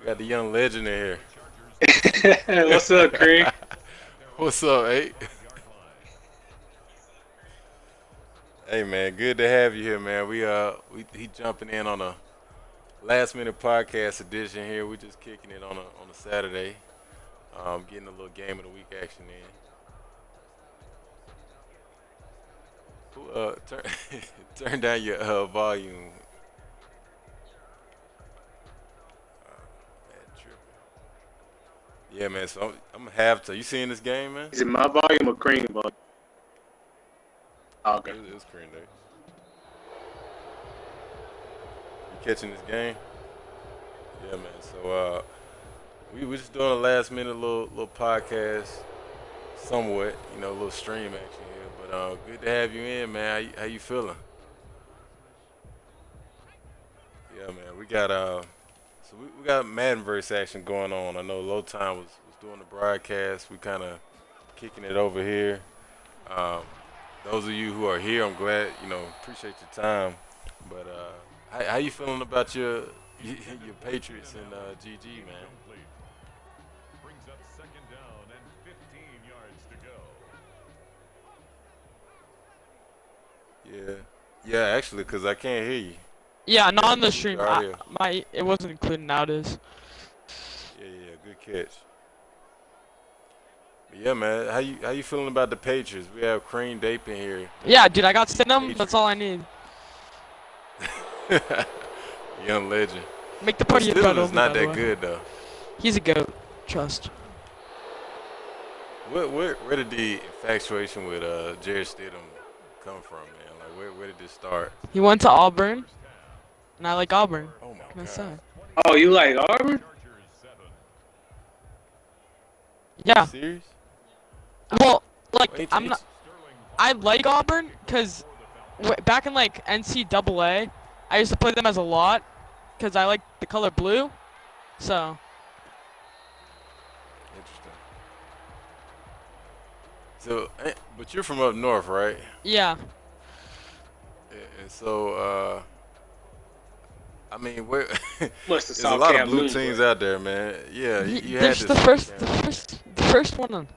Got the young legend in here. What's up, Craig? What's up, Ape? Hey man, good to have you here, man. He jumping in on a last minute podcast edition here. We just kicking it on a Saturday, getting a little game of the week action in. Who turn turn down your volume? Man, tripping. Yeah, man. So I'm gonna have to. You seeing this game, man? Is it my volume or Craig volume? Oh, okay. It's Creamed Ape. You catching this game? Yeah, man. So we just doing a last minute little podcast, somewhat, a little stream action here. But good to have you in, man. How you feeling? Yeah, man. We got Maddenverse action going on. I know Low Time was doing the broadcast. We kind of kicking it over here. Um, those of you who are here, I'm glad. Appreciate your time. But how you feeling about your Patriots and GG, man? Yeah, yeah. Actually, cause I can't hear you. Yeah, not Yeah, on the lose stream. your audio. It wasn't included nowadays. Yeah. Good catch. But yeah, man. How you feeling about the Patriots? We have Creamed Ape in here. Yeah, dude, I got Stidham. Patriots. That's all I need. Young legend. Make the But party about Steelers over. not by the that way. good though. He's a goat. Trust. Where did the infatuation with Jared Stidham come from, man? Like where did this start? He went to Auburn, and I like Auburn. Oh my What can I God. say? Oh, you like Auburn? Yeah. Serious? Well, Well, like I'm not. I like Auburn because back in like NCAA, I used to play them as a lot because I like the color blue. So Interesting. So, but you're from up north, right? yeah, And so, I mean, where Must have there's a saw lot of Cam blue Newton teams play. out there, man. Yeah, you had there's this. the first one.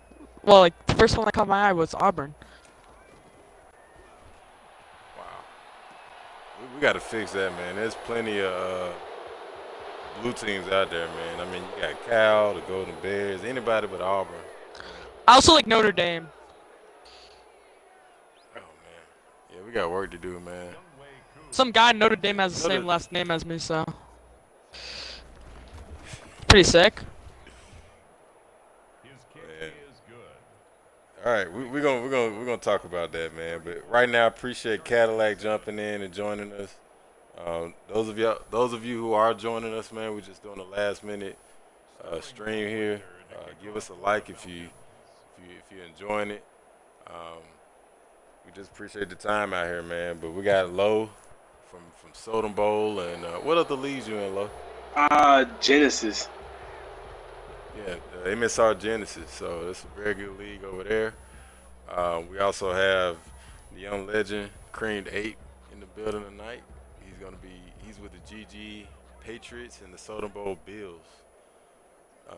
Well, like the first one that caught my eye was Auburn. Wow, we got to fix that, man. There's plenty of blue teams out there, man. I mean, you got Cal, the Golden Bears, anybody but Auburn. I also like Notre Dame. Oh man, yeah, we got work to do, man. Some guy in Notre Dame has the Notre- same last name as me, so pretty sick. Man. All right, we're gonna talk about that, man. But right now, I appreciate Cadillac jumping in and joining us. Those of you who are joining us, man, we're just doing a last minute stream here. Give us a like if you're enjoying it. Um, we just appreciate the time out here, man. But we got Lowe from Sodom Bowl, and what other leagues you in, Lowe? Genesis. Yeah, the MSR Genesis. So it's a very good league over there. We also have the young legend Creamed Ape in the building tonight. He's with the GG Patriots and the Sodom Bowl Bills. So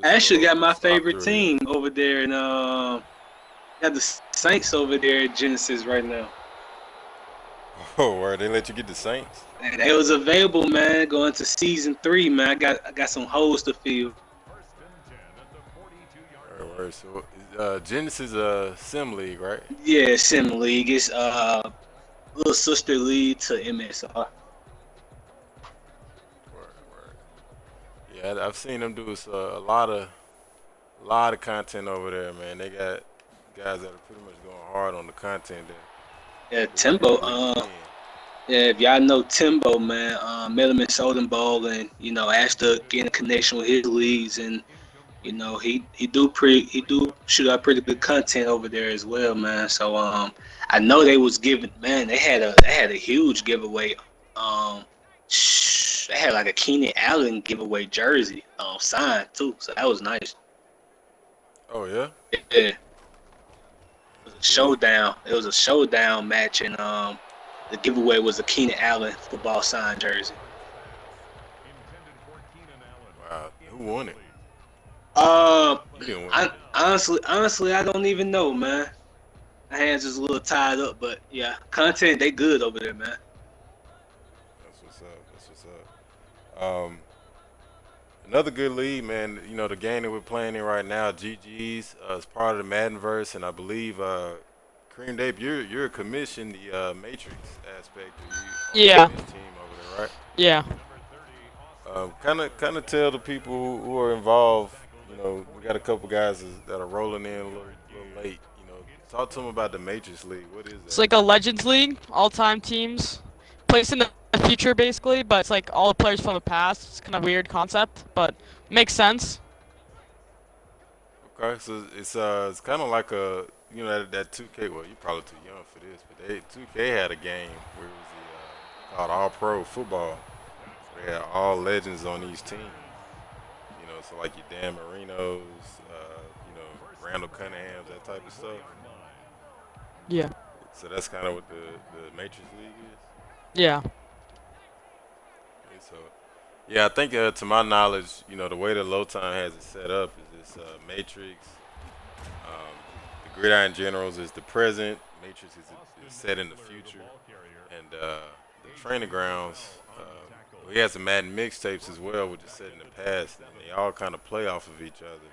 I actually got my swap favorite through here. team over there, and got the Saints over there at Genesis right now. Oh, where they let you get the Saints? And they was available, man, going to season 3, man. I got some holes to fill. Word. So Genesis Sim League, right? Yeah, Sim League. It's little sister league to MSR. Word. Yeah, I've seen them do a lot of content over there, man. They got guys that are pretty much going hard on the content there. Yeah, They Timbo. really put it in. Yeah, if y'all know Timbo, man, met him in Southern Ball, and asked to get in connection with his leagues, and he do shoot out pretty good content over there as well, man. So I know they was giving, man, they had a huge giveaway. They had like a Keenan Allen giveaway jersey signed too, so that was nice. Oh yeah. Yeah, it was a showdown. It was a showdown match, and the giveaway was a Keenan Allen football signed jersey. Who won it? You didn't win it. Honestly, I don't even know, man. My hands just a little tied up, but yeah, content they good over there, man. That's what's up. That's what's up. Another good league, man. You know, the game that we're playing in right now, GG's, is part of the Maddenverse, and I believe Creamed Ape, you're commissioned the Matrix aspect of you Yeah. on this team over there, right? Yeah. Kind of tell the people who are involved. You know, we got a couple guys that are rolling in a little late. You know, talk to them about the Matrix League. What is It's that? like a Legends League, all-time teams, placed in the future basically, but it's like all the players from the past. It's kind of weird concept, but makes sense. Okay, so it's kind of like a that 2K. Well, you're probably too young for this, but 2K had a game where it was called All Pro Football. They had all legends on each team. You know, so like your Dan Marinos, Randall Cunninghams, that type of stuff. Yeah. So that's kind of what the Matrix League is. Yeah. Okay, so yeah, I think to my knowledge, the way that Lowe has it set up is this Matrix. The Gridiron Generals is the present. Matrix is set in the future, and the training grounds. He has some Madden mixtapes as well, which is set in the past, and they all kind of play off of each other.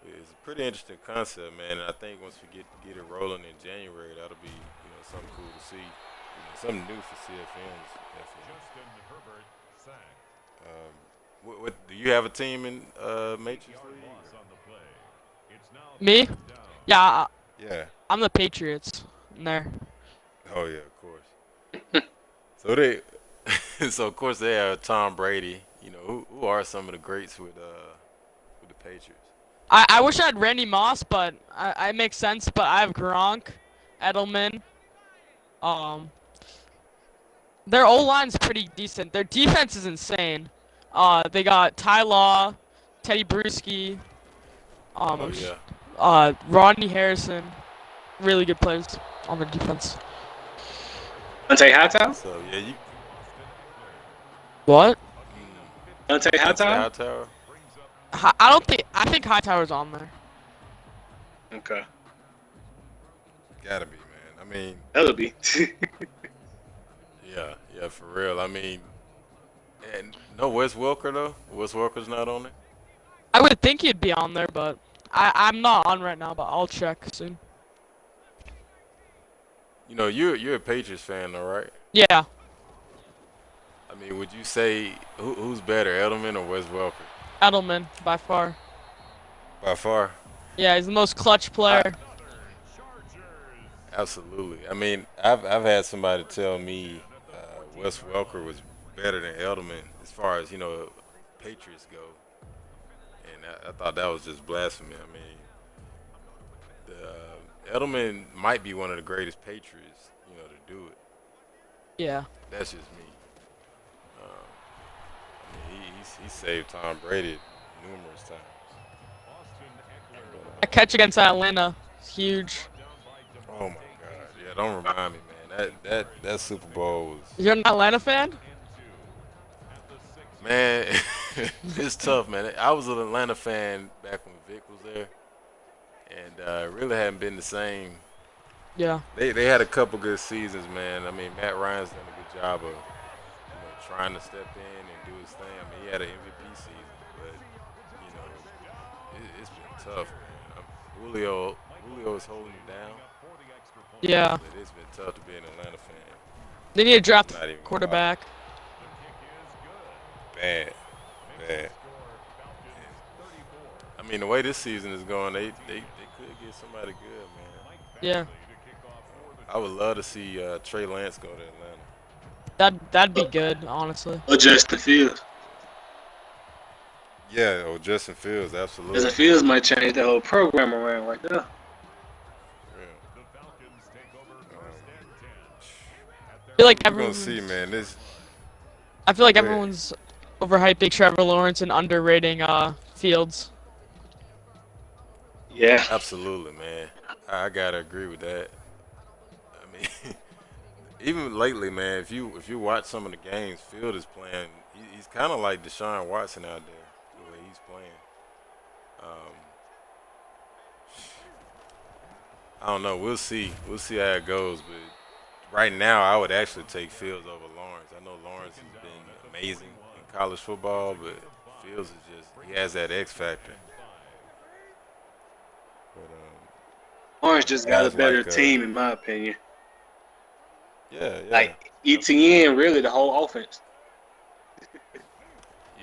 It's a pretty interesting concept, man. And I think once we get it rolling in January, that'll be something cool to see. Something new for CFMs. What do you have a team in Matrix League? Me? Yeah. Yeah. I'm the Patriots in there. Oh yeah, of course. So of course they have Tom Brady. You know who are some of the greats with the Patriots? I wish I had Randy Moss, but I make sense. But I have Gronk, Edelman. Their O-line's pretty decent. Their defense is insane. They got Ty Law, Teddy Bruschi, Oh yeah. Rodney Harrison. Really good players on their defense. Dante Hightower? So yeah, you. What? Dante Hightower? Hightower. I don't think. I think Hightower's on there. Okay. Gotta be, man. I mean, That'll be. yeah, for real. I mean, and no Wes Welker though. Wes Welker's not on there. I would think he'd be on there, but I'm not on right now. But I'll check soon. You know, you're a Patriots fan, though, right? Yeah. I mean, would you say who's better, Edelman or Wes Welker? Edelman by far. By far. Yeah, he's the most clutch player. Absolutely. I mean, I've had somebody tell me Wes Welker was better than Edelman as far as Patriots go, and I thought that was just blasphemy. I mean, Edelman might be one of the greatest Patriots, to do it. Yeah. That's just me. I mean, he saved Tom Brady numerous times. That catch against Atlanta is huge. Oh my God! Yeah, don't remind me, man. That Super Bowl was. You're an Atlanta fan? Man, it's tough, man. I was an Atlanta fan back when Vic was there, and it really hadn't been the same. Yeah. They had a couple good seasons, man. I mean, Matt Ryan's done a good job of trying to step in and do his thing. I mean, he had an MVP season, but it's been tough, man. Julio is holding him down. Yeah. But it's been tough to be an Atlanta fan. They need to draft Not even quarterback. Bad. I mean, the way this season is going, they could get somebody good, man. Yeah. I would love to see Trey Lance go to Atlanta. That'd be good, honestly. Or Justin Fields. Yeah, or Justin Fields, absolutely. Justin Fields might change the whole program around right there. I feel like We're gonna everyone's. see, man. I feel like Go ahead. everyone's overhyping Trevor Lawrence and underrating Fields. Yeah. Absolutely, man. I gotta agree with that. I mean, even lately, man, if you watch some of the games, Field is playing. He's kind of like Deshaun Watson out there, the way he's playing. Um, I don't know. We'll see. We'll see how it goes. But right now, I would actually take Fields over Lawrence. I know Lawrence has been amazing in college football, but Fields is just he has that X factor. But Orange just got a guys better like team, in my opinion. yeah, Like ETN, really the whole offense.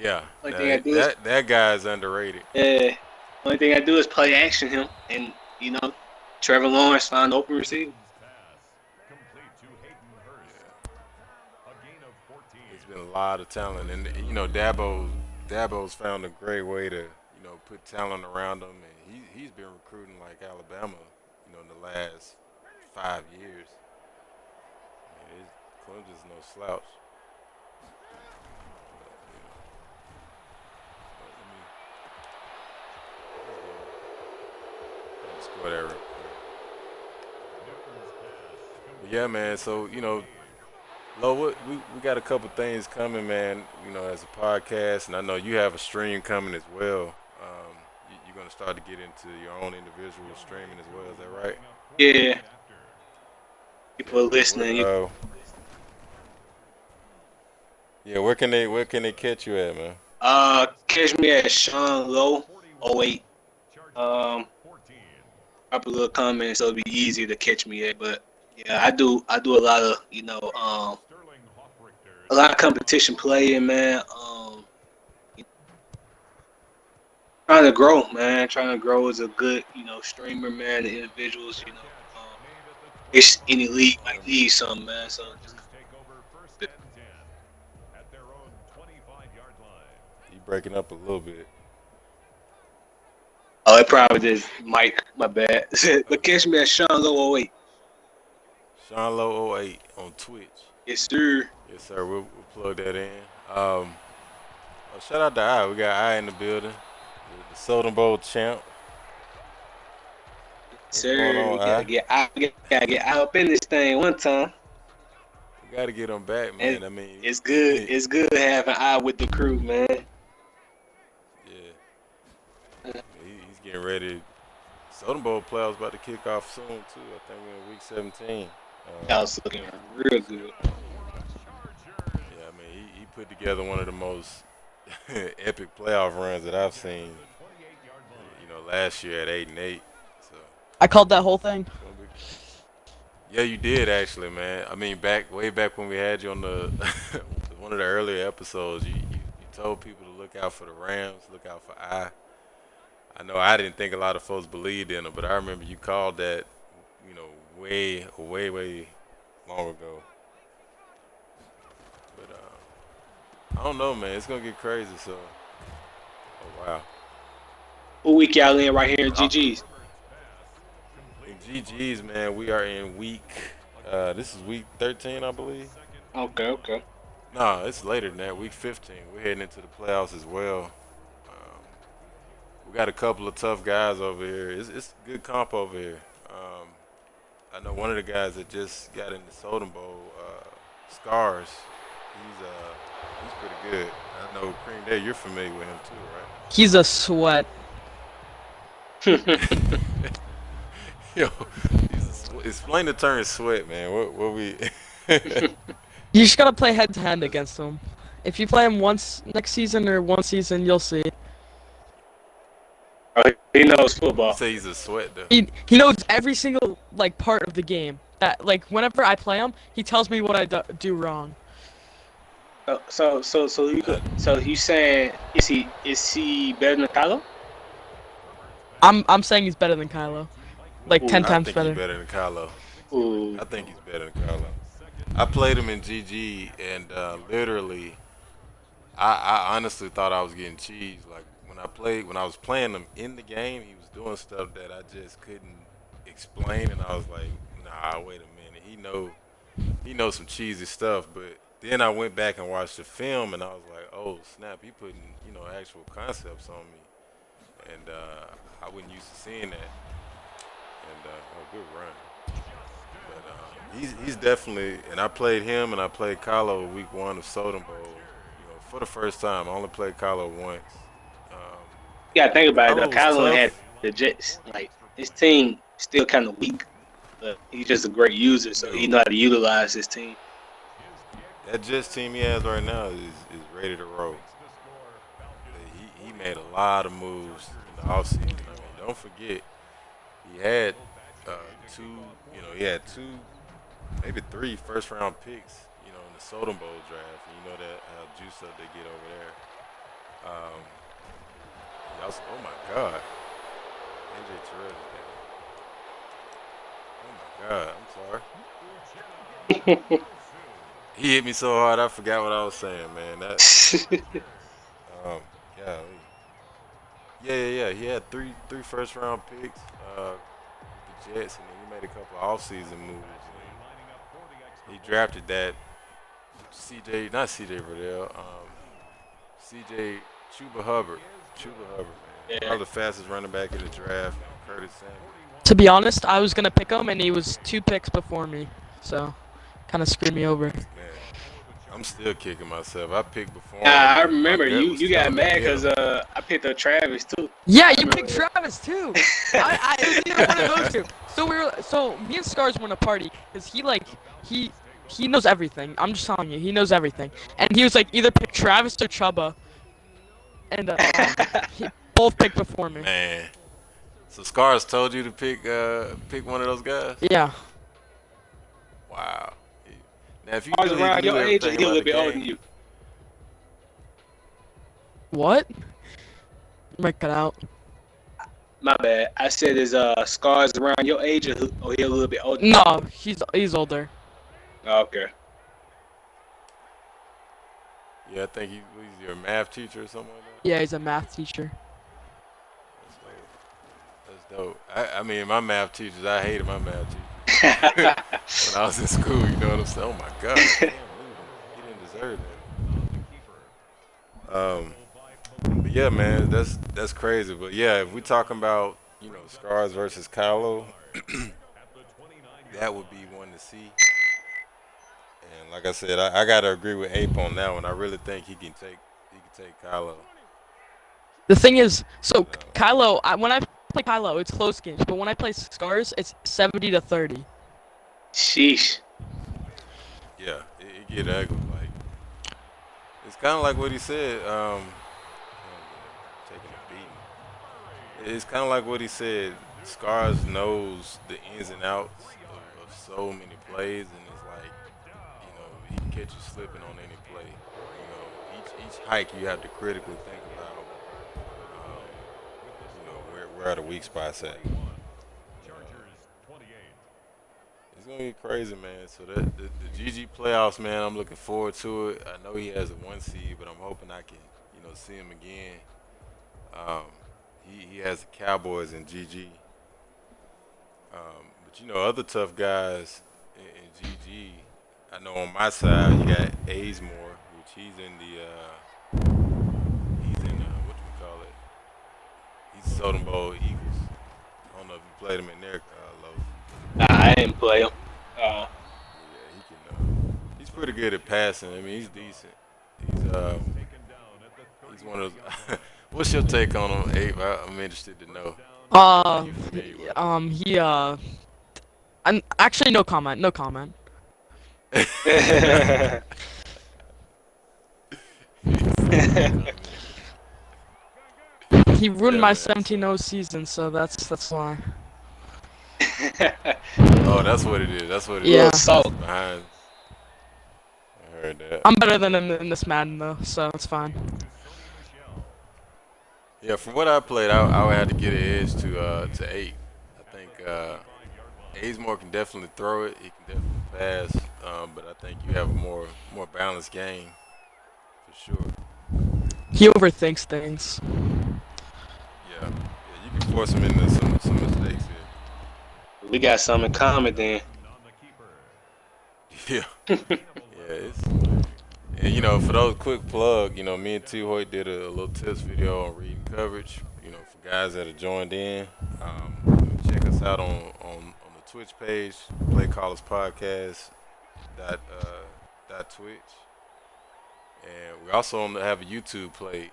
yeah. Only thing I do is That guy is underrated. only thing I do is play action him, and Trevor Lawrence found open receiver. There's been a lot of talent, and Dabo's found a great way to put talent around him, and he's been recruiting like Alabama, in the last 5 years. Clemson's no slouch. Let's go there real quick. But yeah, man. So Lowe, we got a couple things coming, man. As a podcast, and I know you have a stream coming as well. You're gonna start to get into your own individual streaming as well. Is that right? Yeah, people are listening. Yeah. Where can they catch you at, man? Catch me at Sean Lowe 08. Drop a little comment so it'll be easier to catch me at. But yeah, I do a lot of a lot of competition playing, man. Trying to grow, man. Trying to grow as a good, streamer, man. The individuals, it's any league might need something, man. So just You breaking up a little bit. it probably just Mike. My bad. But catch me at Sean Lowe 08. Sean Lowe 08 on Twitch. Yes, sir. Yes, sir. We'll plug that in. Shout out to I. We got I in the building. The Southern Bowl champ. What's Sir, going on, we gotta get out up in this thing one time. We gotta get him back, man. I mean, it's good. It's good having I with the crew, man. Yeah. He's getting ready. Southern Bowl playoffs about to kick off soon too. I think we're in week 17. That was looking real good. Yeah, I mean, he put together one of the most epic playoff runs that I've seen. Last year at 8-8. So I called that whole thing. yeah, you did actually, man. I mean, way back when we had you on the one of the earlier episodes, you told people to look out for the Rams, look out for I. I know I didn't think a lot of folks believed in them, but I remember you called that, way long ago. But I don't know, man. It's gonna get crazy. So, oh wow. What week y'all in right here in GG's? In GG's, man, we are in week. This is week 13, I believe. Okay. No, it's later than that. Week 15. We're heading into the playoffs as well. We got a couple of tough guys over here. It's a good comp over here. I know one of the guys that just got in the Southern Bowl, Scars. He's pretty good. I know Creamed Ape, you're familiar with him too, right? He's a sweat. Yo, explain the term sweat, man. What we? You just gotta play head to hand against him. If you play him once next season or one season, you'll see. He knows football. Say he's a sweat though. He knows every single part of the game. That whenever I play him, he tells me what I do wrong. So you saying is he better than Kylo? I'm saying he's better than Kylo. 10 times better. He's better than Kylo. Ooh. I think he's better than Kylo. I played him in GG, and literally, I honestly thought I was getting cheesed. Like when I was playing him in the game, he was doing stuff that I just couldn't explain, and I was like, nah, wait a minute. He knows some cheesy stuff, but then I went back and watched the film, and I was like, oh snap, he putting actual concepts on me, and I wasn't used to seeing that. And good run. But he's definitely, and I played him and I played Kylo week 1 of Soden Bowl. For the first time, I only played Kylo once. Um, You gotta think about it though. Kylo was Kylo had tough. the Jets. Like his team still kind of weak, but he's just a great user, so he No, know how to utilize his team. that Jets team he has right now is ready to roll. He made a lot of moves in the offseason. I mean, don't forget he had two, he had two, maybe three first round picks, in the Soden Bowl draft. And you know that how juiced up they get over there. Um, he also, oh my God, AJ Terrell is there. Oh my God, I'm sorry. He hit me so hard I forgot what I was saying, man. Um, golly. Yeah. He had three first round picks with the Jets, and then he made a couple of offseason moves. And he drafted that not CJ Verdell, CJ Chuba Hubbard. Man. Yeah. Probably the fastest running back in the draft, Curtis Samuel. To be honest, I was gonna pick him, and he was 2 picks before me, so kind of screwed me over. Man, I'm still kicking myself. I picked before him. I remember My gut you was got telling me mad to get because him. I picked up Travis too. Yeah, you remember picked that. Travis too. It was either one of those two. So me and Scars went a party because he knows everything. I'm just telling you, he knows everything. And he was like, either pick Travis or Chuba, and he both picked before me. Man, so Scars told you to pick one of those guys? Yeah. Wow. Now, if you I was knew around he knew your age, or everything he a about little the bit older than game, you. What? You might cut out. My bad. I said is Scars around your age, or he a little bit older? No, he's older. Okay. yeah, I think he's your math teacher or something like that. Yeah, he's a math teacher. That's dope. I mean, my math teachers, I hated my math teachers. When I was in school, you know what I'm saying? Oh my God, I can't believe him. He didn't deserve that. But yeah, man, that's crazy. But yeah, if we talking about Scars versus Kylo, that would be one to see. And like I said, I gotta agree with Ape on that one. I really think he can take Kylo. The thing is, so Uh, Kylo, when I play Kylo, it's close games, but when I play Scars, it's 70-30. Sheesh. yeah, it get ugly. Like it's kind of like what he said. Taking a beating. It's kind of like what he said. Scars knows the ins and outs of so many plays, and it's like he can catch you slipping on any play. Each hike you have to critically think about. Where are the weak spots at? It's gonna be crazy, man. So the GG playoffs, man. I'm looking forward to it. I know he has a 1 seed, but I'm hoping I can, see him again. Um, he has the Cowboys in GG. But other tough guys in GG. I know on my side you got Azemore, which he's in what do we call it? He's Southern Bowl Eagles. I don't know if you played him in there, Lowe. Nah, I didn't play him. Yeah, he can. He's pretty good at passing. I mean, he's decent. He's one of those. What's your take on him, Abe? I'm interested to know. He I'm actually no comment. No comment. He ruined Yeah, my man. 17-0 season, so that's why. Oh, that's what it is. That's what it is. Yeah. Salt. Behind. I heard that. I'm better than him in this Madden though, so it's fine. Yeah, from what I played, I would have to get an edge to 8. I think Azemore can definitely throw it. He can definitely pass. But I think you have a more balanced game for sure. He overthinks things. Yeah, you can force him into some mistakes here. We got something in common then. Yeah, and for those quick plug, me and T Hoyt did a little tips video on reading coverage. For guys that are joined in, check us out on the Twitch page, Play Callers Podcast .twitch, and we also have a YouTube page,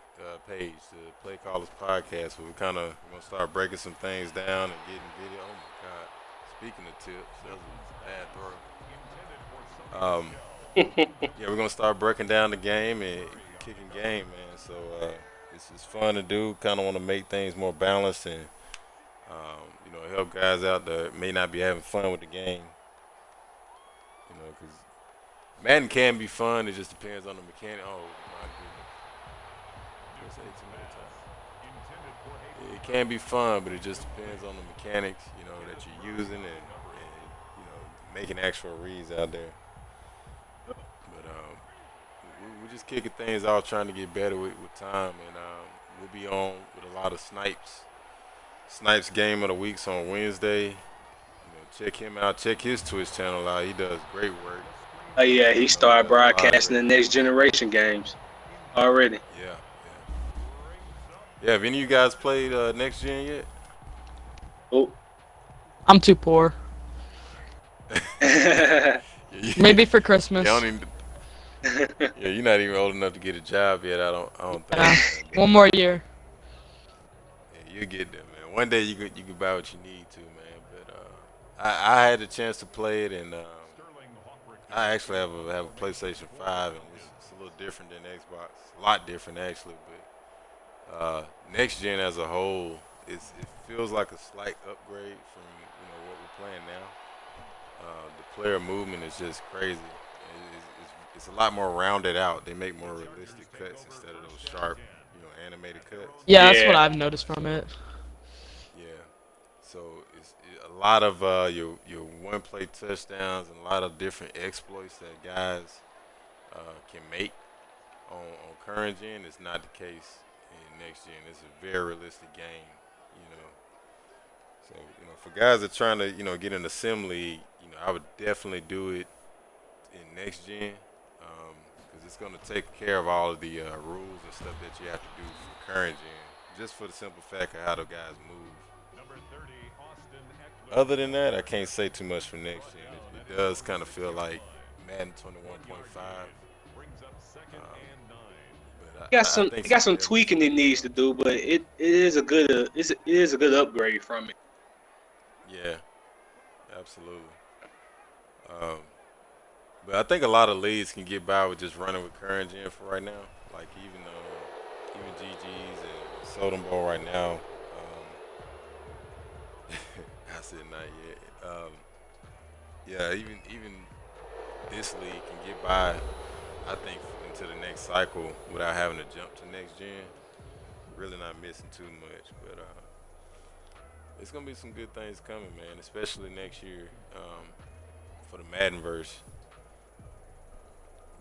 the Play Callers Podcast, where we're gonna start breaking some things down and getting video. Oh my God! Speaking of tips, that was a bad throw. Yeah, we're gonna start breaking down the game and kicking game, man. So it's fun to do. Kind of want to make things more balanced and help guys out that may not be having fun with the game. Because Madden can be fun. It just depends on the mechanic. Oh my goodness! It can be fun, but it just depends on the mechanics, that you're using and making actual reads out there. But we're just kicking things off, trying to get better with time, and we'll be on with a lot of Snipes game of the weeks on Wednesday. Check him out. Check his Twitch channel out. He does great work. Oh yeah, he started broadcasting the next generation games already. Yeah. Have any of you guys played Next Gen yet? Oh. I'm too poor. Maybe for Christmas. You're not even old enough to get a job yet. I don't think. One more year. Yeah, you'll get there, man. One day you can buy what you need to, man. But I had the chance to play it, and I actually have a PlayStation 5, and it's a little different than Xbox. A lot different actually, but Next Gen as a whole, it feels like a slight upgrade from what we're playing now. The player movement is just crazy. It's a lot more rounded out. They make more realistic cuts instead of those sharp, animated cuts. Yeah, that's what I've noticed from it. Yeah. So it's a lot of your one-play touchdowns and a lot of different exploits that guys can make on current gen. It's not the case in Next Gen. It's a very realistic game, So for guys that are trying to get an assembly, I would definitely do it in Next Gen. Because it's going to take care of all of the rules and stuff that you have to do for current gen, just for the simple fact of how the guys move. Other than that, I can't say too much for next gen. It does kind of feel like Madden 21.5. It got some tweaking it needs to do, but it is a good upgrade from it. Yeah, absolutely. But I think a lot of leagues can get by with just running with current gen for right now. Like even GG's and Sodom Ball right now. I said not yet. Yeah, even this league can get by, I think, into the next cycle without having to jump to next gen. Really not missing too much, but it's gonna be some good things coming, man. Especially next year for the Maddenverse.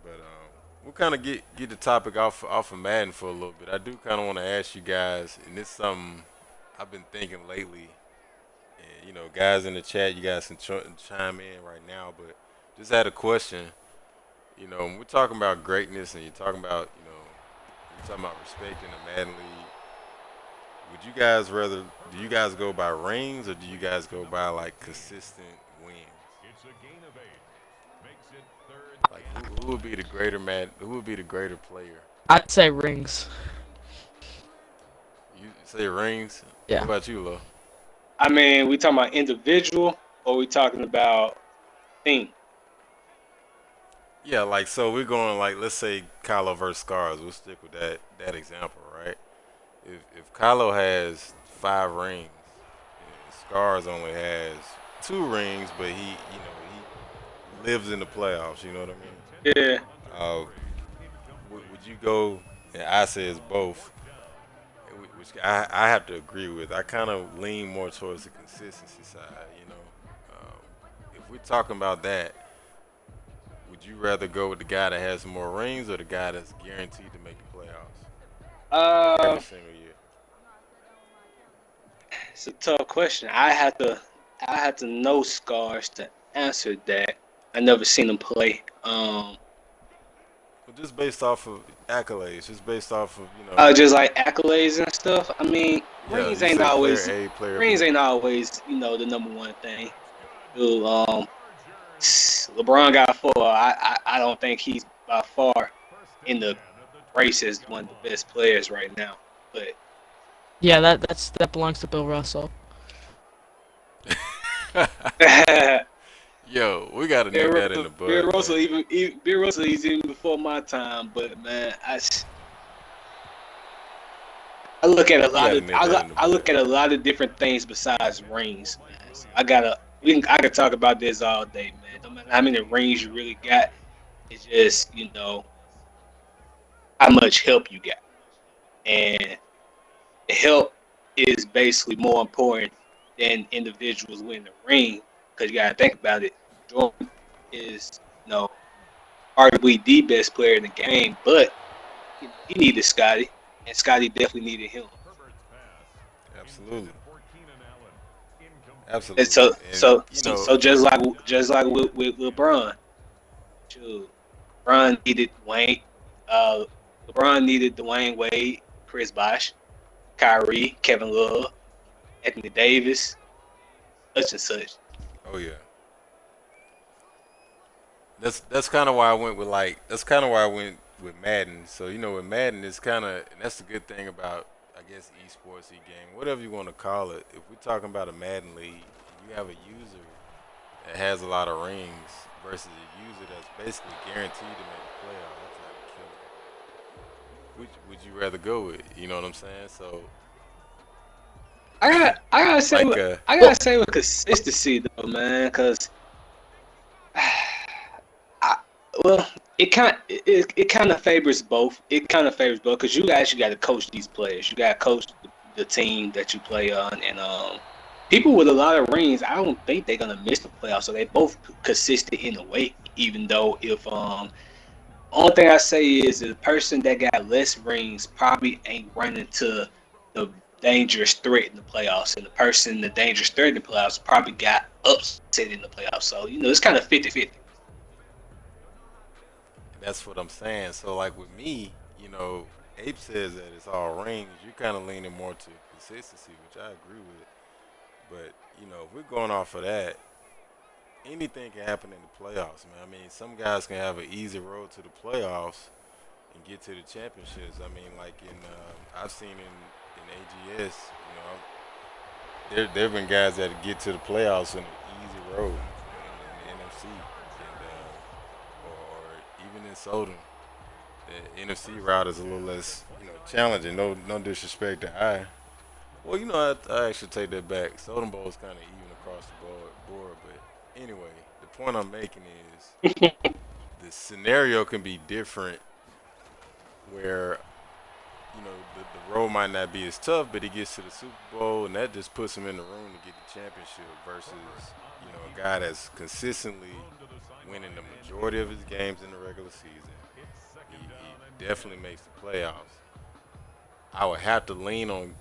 But we'll kind of get the topic off of Madden for a little bit. I do kind of want to ask you guys, and this is something I've been thinking lately. And guys in the chat, you guys can chime in right now. But just had a question. When we're talking about greatness, and you're talking about respecting the Madden League. Would you guys do you guys go by rings, or do you guys go by like consistent wins? Like who would be the greater Who would be the greater player? I'd say rings. You say rings? Yeah. What about you, Lowe? I mean, we talking about individual, or we talking about team? Yeah, like so we're going like let's say Kylo versus Scars. We'll stick with that example, right? If Kylo has 5 rings, and Scars only has 2 rings, but he lives in the playoffs. You know what I mean? Yeah. Would you go? And I say it's both, which I have to agree with. I kind of lean more towards the consistency side. If we're talking about that, would you rather go with the guy that has more rings or the guy that's guaranteed to make the playoffs every single year? It's a tough question. I have to know Scars to answer that. I never seen him play. Well, just based off of accolades, just based off of just like accolades and stuff. I mean, rings ain't always player A, player rings B. ain't always the number one thing. Dude, LeBron got 4. I don't think he's by far in the race as one of the best players right now. But Yeah, that belongs to Bill Russell. Yo, we gotta nip that in the Bill bud, Russell man. Bill Russell is even before my time. But man, I look at a We lot gotta of nip that in the I look bud. at a lot of different things besides rings, man. So I can talk about this all day, man. No matter how many rings you really got, it's just how much help you got, and help is basically more important than individuals winning the ring because you gotta think about it. Jordan is arguably the best player in the game, but he needed Scotty, and Scotty definitely needed him. Absolutely, And absolutely. so, And so, you so, know, so just like with LeBron, shoot, LeBron needed Wayne. Uh, LeBron needed Dwayne Wade, Chris Bosh, Kyrie, Kevin Love, Anthony Davis, such and such. oh yeah, that's kind of why I went with that's kind of why I went with Madden. So with Madden, it's kind of and that's the good thing about I guess esports, e-game, whatever you want to call it. If we're talking about a Madden league, and you have a user that has a lot of rings versus a user that's basically guaranteed to make a playoff, that's like a killer. Which would you rather go with? You know what I'm saying? So, like, I gotta say with consistency though, man, because I, well, it kind of favors both. It kind of favors both because you actually got to coach these players. You got to coach the team that you play on, and people with a lot of rings, I don't think they're gonna miss the playoffs. So they both consistent in a way. Even though if only thing I say is the person that got less rings probably ain't running to the dangerous threat in the playoffs, and the dangerous threat in the playoffs probably got upset in the playoffs. So it's kind of 50-50. that's what I'm saying. So, like with me, Ape says that it's all rings. You're kind of leaning more to consistency, which I agree with. But if we're going off of that, anything can happen in the playoffs, man. I mean, some guys can have an easy road to the playoffs and get to the championships. I mean, like I've seen in AGS, there've been guys that get to the playoffs in an easy road in the NFC, or even in Soden. The NFC route is a little less, challenging. No disrespect to I. Well, I actually take that back. Soden Bowl is kind of even across the board, but anyway, the point I'm making is the scenario can be different where the road might not be as tough, but he gets to the Super Bowl, and that just puts him in the room to get the championship versus a guy that's consistently winning the majority of his games in the regular season. He definitely makes the playoffs. I would have to lean on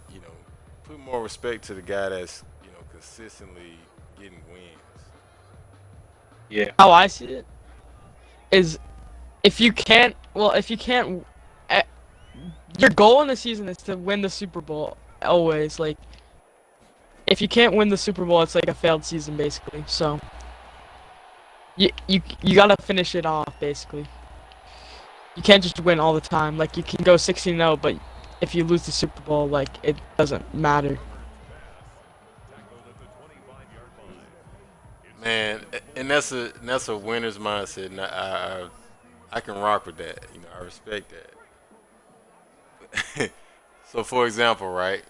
put more respect to the guy that's consistently getting wins. Yeah. How I see it is, if you can't, eh, your goal in the season is to win the Super Bowl. Always, like, if you can't win the Super Bowl, it's like a failed season, basically. So, you gotta finish it off, basically. You can't just win all the time. Like, you can go 16-0, but if you lose the Super Bowl, like, it doesn't matter. Man, and that's a winner's mindset, and I can rock with that. I respect that. So, for example, right,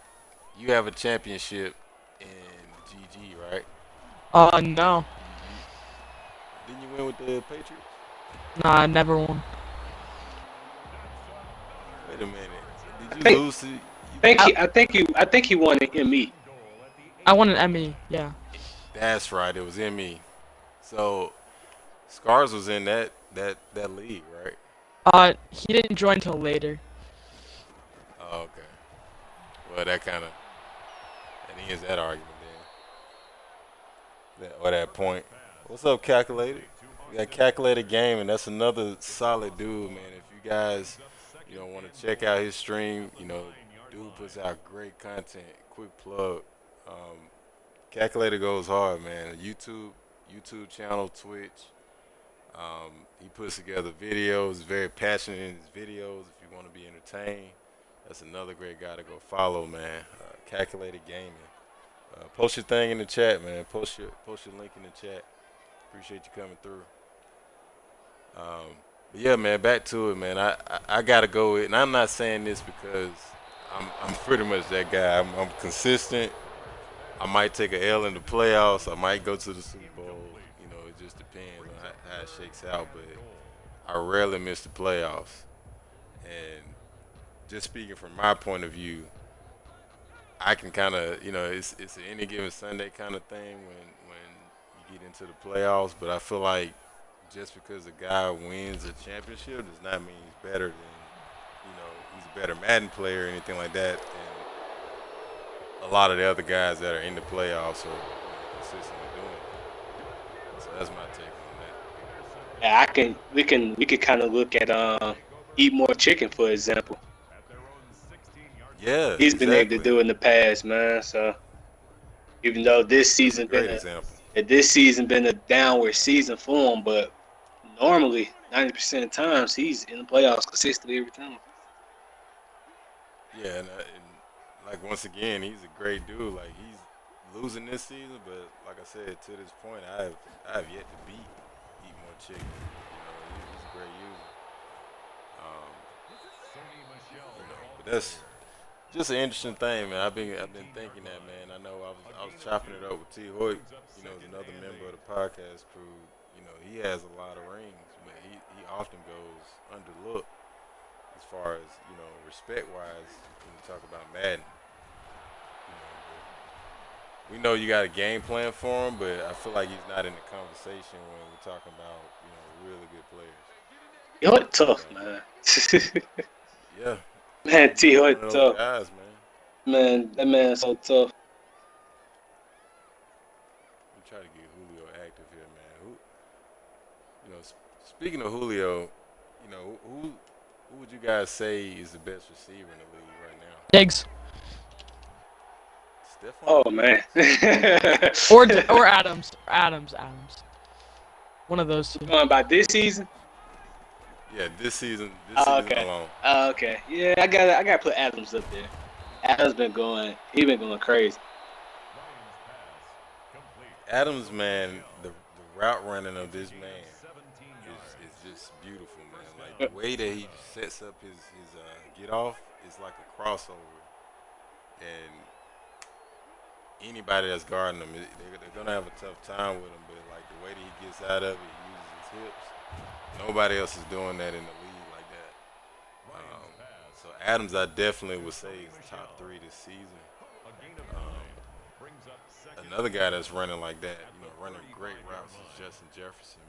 you have a championship in GG, right? No. You didn't you win with the Patriots? Nah, I never won. Wait a minute. Did I you think lose to? I, I think he won an ME. I won an Emmy, yeah. That's right. It was in me. So Scars was in that league, right? He didn't join till later. Oh, okay. Well, that ends that argument then. Or that point. What's up, Calculator? We got Calculator Game, and that's another solid dude, man. If you guys, want to check out his stream, dude puts out great content. Quick plug. Um, Calculator goes hard, man. YouTube, YouTube channel, Twitch. He puts together videos, very passionate in his videos. If you want to be entertained, that's another great guy to go follow, man. Calculated Gaming. Post your thing in the chat, man. Post your link in the chat. Appreciate you coming through. But yeah, man, back to it, man. I gotta go with, and I'm not saying this because I'm pretty much that guy. I'm consistent. I might take a L in the playoffs. I might go to the Super Bowl. You know, it just depends on how it shakes out. But I rarely miss the playoffs. And just speaking from my point of view, I can kind of, you know, it's an any given Sunday kind of thing when you get into the playoffs. But I feel like just because a guy wins a championship does not mean he's better than, you know, he's a better Madden player or anything like that than a lot of the other guys that are in the playoffs or consistently doing it. So that's my take on that. Yeah, we could kind of look at Eat More Chicken, for example. Yeah, He's been able to do it in the past, man. So even though this season great example. This season been a downward season for him, but normally 90% of times he's in the playoffs consistently every time. Yeah, and like once again, he's a great dude. Like he's losing this season, but like I said, to this point, I have yet to beat Eat More Chicken. You know, he's a great user. You know, but that's just an interesting thing, man. I've been thinking that, man. I know I was chopping it up with T. Hoyt, you know, another member of the podcast crew. You know, he has a lot of rings, but he often goes underlooked as far as, you know, respect wise when you talk about Madden. You know, we know you got a game plan for him, but I feel like he's not in the conversation when we're talking about, you know, really good players. Yo, it's tough, man. Yeah. Man, T. Hoyt tough. Guys, man. Man, that man's so tough. We try to get Julio active here, man. You know, speaking of Julio, you know, who would you guys say is the best receiver in the league right now? Diggs. Stephon? Oh man. or Adams. One of those two. Going by this season? Yeah, this season Okay. alone. Okay. Yeah, I gotta put Adams up there. Adams been going crazy. Adams, man, the route running of this man is just beautiful, man. Like the way that he sets up his get off is like a crossover, and anybody that's guarding him, they're gonna have a tough time with him. But like the way that he gets out of it, he uses his hips. Nobody else is doing that in the league like that. So Adams, I definitely would say is top 3 this season. Another guy that's running like that, you know, running great routes is Justin Jefferson.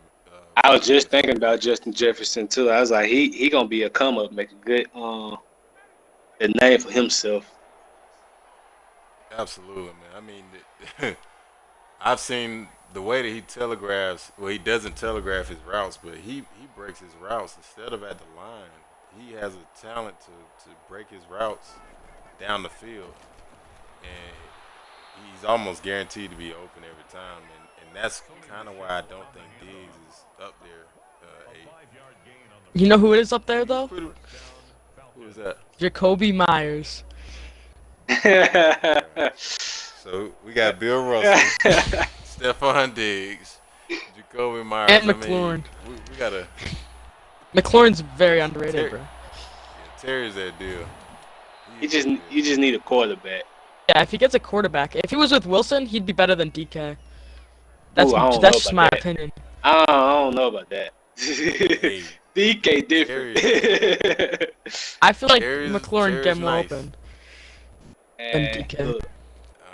I was just thinking about Justin Jefferson too. I was like, he gonna be a come up, make a good a name for himself. Absolutely, man. I mean, I've seen the way that he telegraphs. Well, he doesn't telegraph his routes, but he breaks his routes instead of at the line. He has a talent to break his routes down the field, and he's almost guaranteed to be open every time. And that's kind of why I don't think Diggs is up there. You know who it is up there though? Who is that? Jacoby Myers. So we got Bill Russell, Stephon Diggs, Jacoby Myers, and McLaurin. We gotta. McLaurin's very underrated, bro. Yeah, Terry's that deal. You just need a quarterback. Yeah, if he gets a quarterback, if he was with Wilson, he'd be better than DK. I don't know That's just about my that. opinion. I don't know about that. Hey, DK different. I feel like Terry's McLaurin get more nice. open than And DK. look,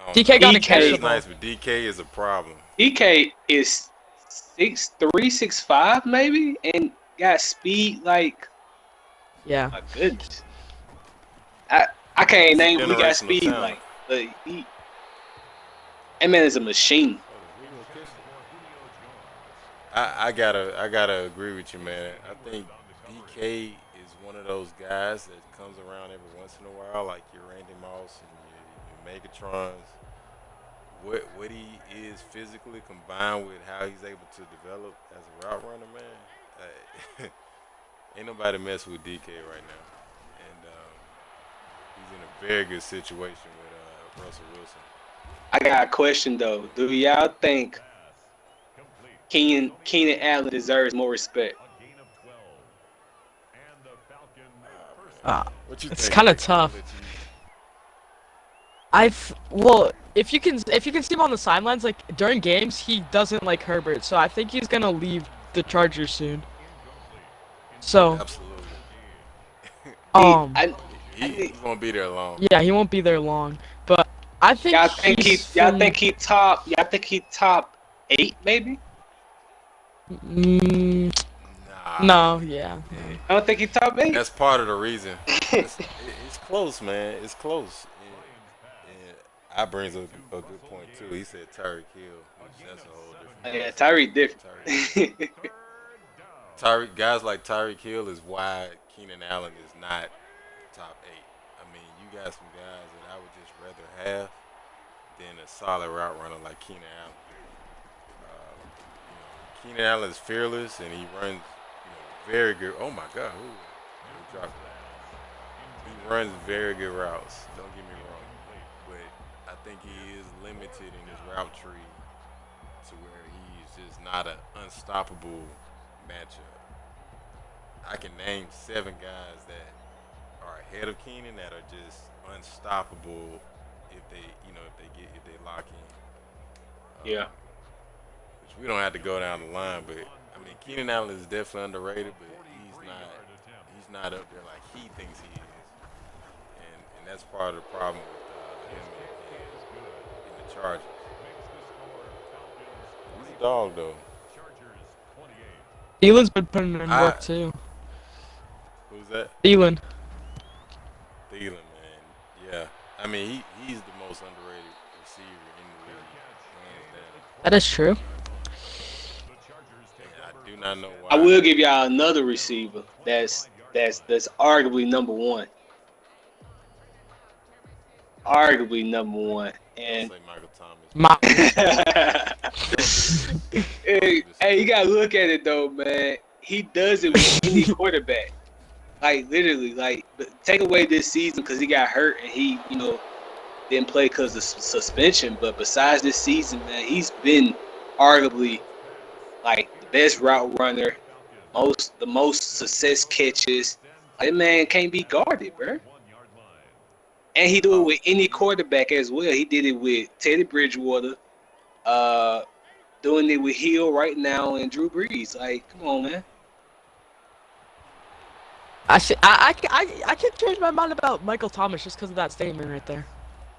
DK got to DK catch Terry's the ball. nice, but DK is a problem. DK is 6'3", 6'5", maybe, and got speed like. Yeah. My goodness. I can't name who got Generational speed talent. like, but that man is a machine. I gotta agree with you, man. I think DK is one of those guys that comes around every once in a while, like your Randy Moss and your Megatrons. what he is physically combined with how he's able to develop as a route runner, man. Ain't nobody mess with DK right now, and he's in a very good situation with Russell Wilson. I got a question though. Do y'all think Keenan Allen deserves more respect? What you It's think? kind of tough. Well, if you can see him on the sidelines, like during games, he doesn't like Herbert, so I think he's gonna leave the Chargers soon. So, Absolutely. um, He's gonna be there long. yeah, he won't be there long, but I think Y'all think he top 8 maybe? Nah. No, yeah. I don't think he top 8. That's part of the reason. It's close, man. It's close. And I brings up a good point too. He said Tyreek Hill, which that's a whole different. Yeah, Tyreek different. Tyreek guys like Tyreek Hill is why Keenan Allen is not top 8. I mean, you got some guys that I would just rather have than a solid route runner like Keenan Allen. Keenan Allen is fearless and he runs very good. Oh my God, who dropped it? He runs very good routes. Don't get me wrong, but I think he is limited in his route tree to where he's just not an unstoppable matchup. I can name 7 guys that are ahead of Keenan that are just unstoppable if they lock in. Yeah. Which we don't have to go down the line, but I mean Keenan Allen is definitely underrated, but he's not up there like he thinks he is, and that's part of the problem with him in the Chargers. He's a dog though. Thielen's been putting in work too. Who's that? Thielen, Man. Yeah. I mean, he's the most underrated receiver in the league, hands down. that is true. And I do not know why. I will give y'all another receiver that's arguably number 1. Arguably number 1. And Say Michael Thomas. hey, you gotta look at it though, man. He does it with any quarterback. Like literally, like take away this season because he got hurt and he, didn't play because of suspension. But besides this season, man, he's been arguably like the best route runner, the most success catches. That man can't be guarded, bro. And he do it with any quarterback as well. He did it with Teddy Bridgewater, doing it with Hill right now and Drew Brees. Like, come on, man. I can't change my mind about Michael Thomas just because of that statement right there.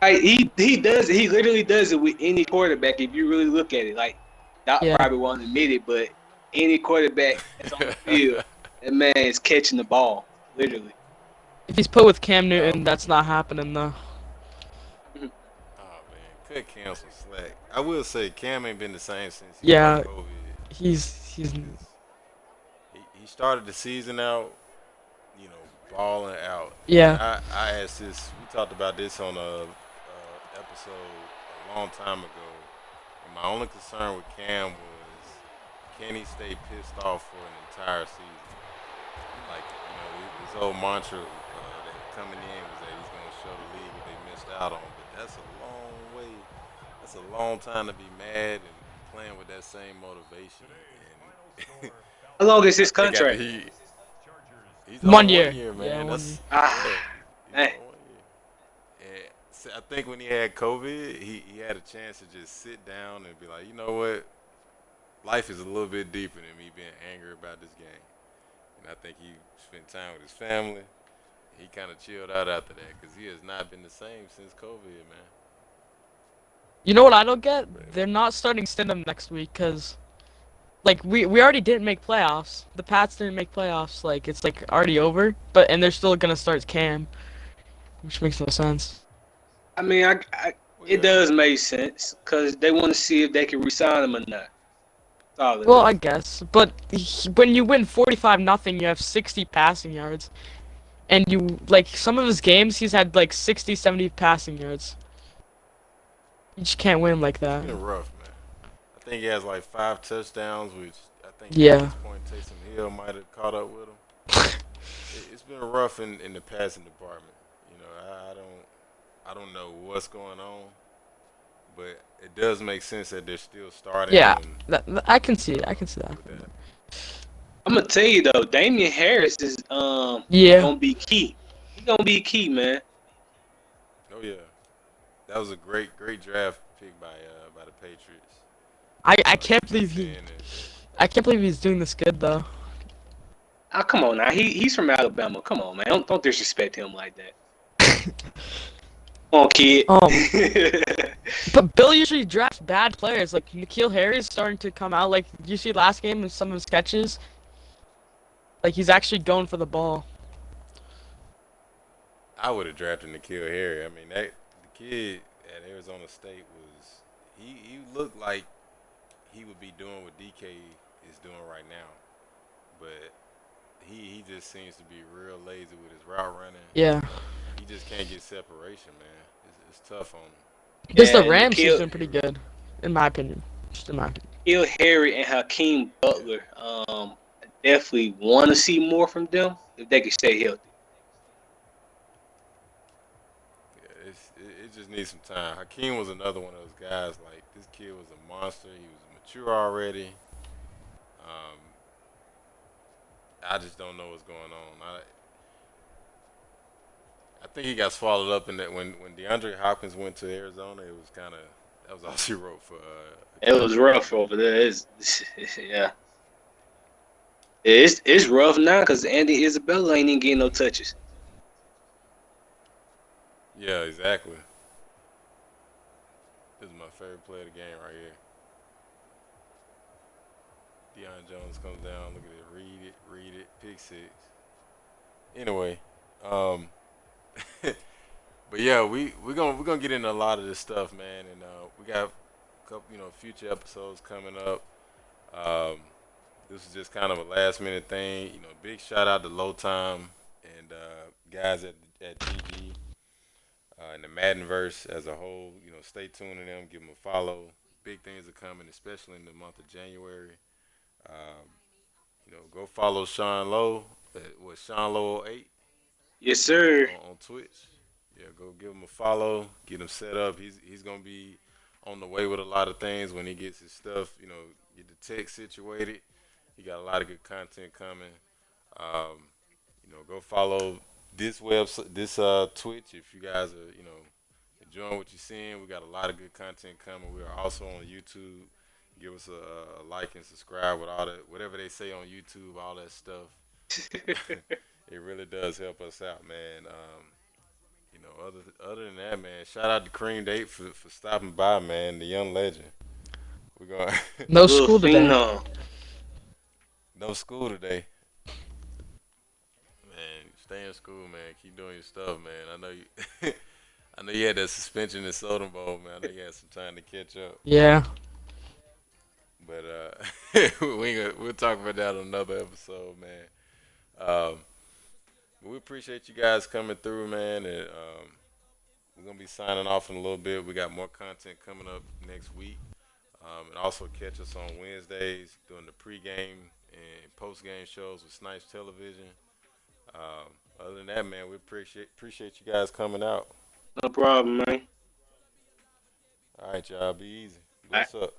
Like, he does it. He literally does it with any quarterback. If you really look at it, like Doc probably won't admit it, but any quarterback that's on the field, that man is catching the ball, literally. If he's put with Cam Newton, that's not happening though. Oh man, cut Cam some slack. I will say Cam ain't been the same since Yeah, COVID. He started the season out, balling out. yeah. I asked this. We talked about this on a episode a long time ago. And my only concern with Cam was, can he stay pissed off for an entire season? Like, his whole mantra that coming in was that he's going to show the league what they missed out on. But that's a long way. That's a long time to be mad and playing with that same motivation. And how long is his contract? He's 1 year. 1 year, man. Man. He's on 1 year. And so I think when he had COVID, he had a chance to just sit down and be like, you know what? Life is a little bit deeper than me being angry about this game. And I think he spent time with his family. He kind of chilled out after that because he has not been the same since COVID, man. You know what I don't get? They're not starting Stidham next week because, like, we already didn't make playoffs. The Pats didn't make playoffs. Like, it's like already over. And they're still gonna start Cam, which makes no sense. I mean, it does make sense because they want to see if they can resign him or not. Well, I guess, but when you win 45-0, you have 60 passing yards, and some of his games, he's had like 60, 70 passing yards. You just can't win like It's that. been rough, man. I think he has like 5 touchdowns, which I think at Yeah. this point Taysom Hill might have caught up with him. It's been rough in the passing department. You know, I don't know what's going on, but it does make sense that they're still starting Yeah. him I can see it. I can see that. with that. I'm gonna tell you though, Damian Harris is Yeah. gonna be key. He gonna be key, man. Oh yeah, that was a great draft pick by the Patriots. I can't believe Defending and I can't believe he's doing this good though. Oh, come on now. He's from Alabama. Come on, man. Don't disrespect him like that. Come on, kid. Um, but Bill usually drafts bad players. Like N'Keal Harry is starting to come out. Like you see last game in some of his catches. Like he's actually going for the ball. I would have drafted N'Keal Harry. I mean, that the kid at Arizona State was he looked like he would be doing what DK is doing right now, but he just seems to be real lazy with his route running. Yeah. He just can't get separation, man. It's tough on him. Because the Yeah, Rams he's N'Keal doing pretty good, in my opinion. Just in my opinion. Harry and Hakeem Butler. Definitely want to see more from them if they can stay healthy. Yeah, it just needs some time. Hakeem was another one of those guys. Like this kid was a monster. He was mature already. Um, I just don't know what's going on. I think he got swallowed up in that when DeAndre Hopkins went to Arizona. It was kind of that was all she wrote for. It was rough over there. Yeah. It's rough now because Andy Isabella ain't even getting no touches. Yeah, exactly. This is my favorite play of the game right here. Deion Jones comes down. Look at it. Read it. Pick six. Anyway, um, but yeah, we're gonna get into a lot of this stuff, man, and we got a couple, future episodes coming up. Um, this is just kind of a last minute thing, Big shout out to Low Time and guys at GG and the Maddenverse as a whole. Stay tuned to them, give them a follow. Big things are coming, especially in the month of January. Um, go follow Sean Lowe. With Sean Lowe 8 Yes, sir. on Twitch. Yeah, go give him a follow, get him set up. He's gonna be on the way with a lot of things when he gets his stuff. Get the tech situated. He got a lot of good content coming. Um, go follow this Twitch if you guys are enjoying what you're seeing. We got a lot of good content coming. We are also on YouTube. Give us a like and subscribe with all that whatever they say on YouTube, all that stuff. It really does help us out, man. Other than that, man, shout out to Creamed Ape for stopping by, man. The young legend. We're going No Little school today. phenom. no school today, man. Stay in school, man. Keep doing your stuff, man. I know you. I know you had that suspension in Soda Bowl, man. I know you had some time to catch up, Yeah. but we'll talk about that on another episode, man. Um, we appreciate you guys coming through, man. And we're gonna be signing off in a little bit. We got more content coming up next week, and also catch us on Wednesdays doing the pregame and postgame shows with Snipes Television. Other than that, man, we appreciate you guys coming out. No problem, man. All right, y'all, be easy. All right. Bless up.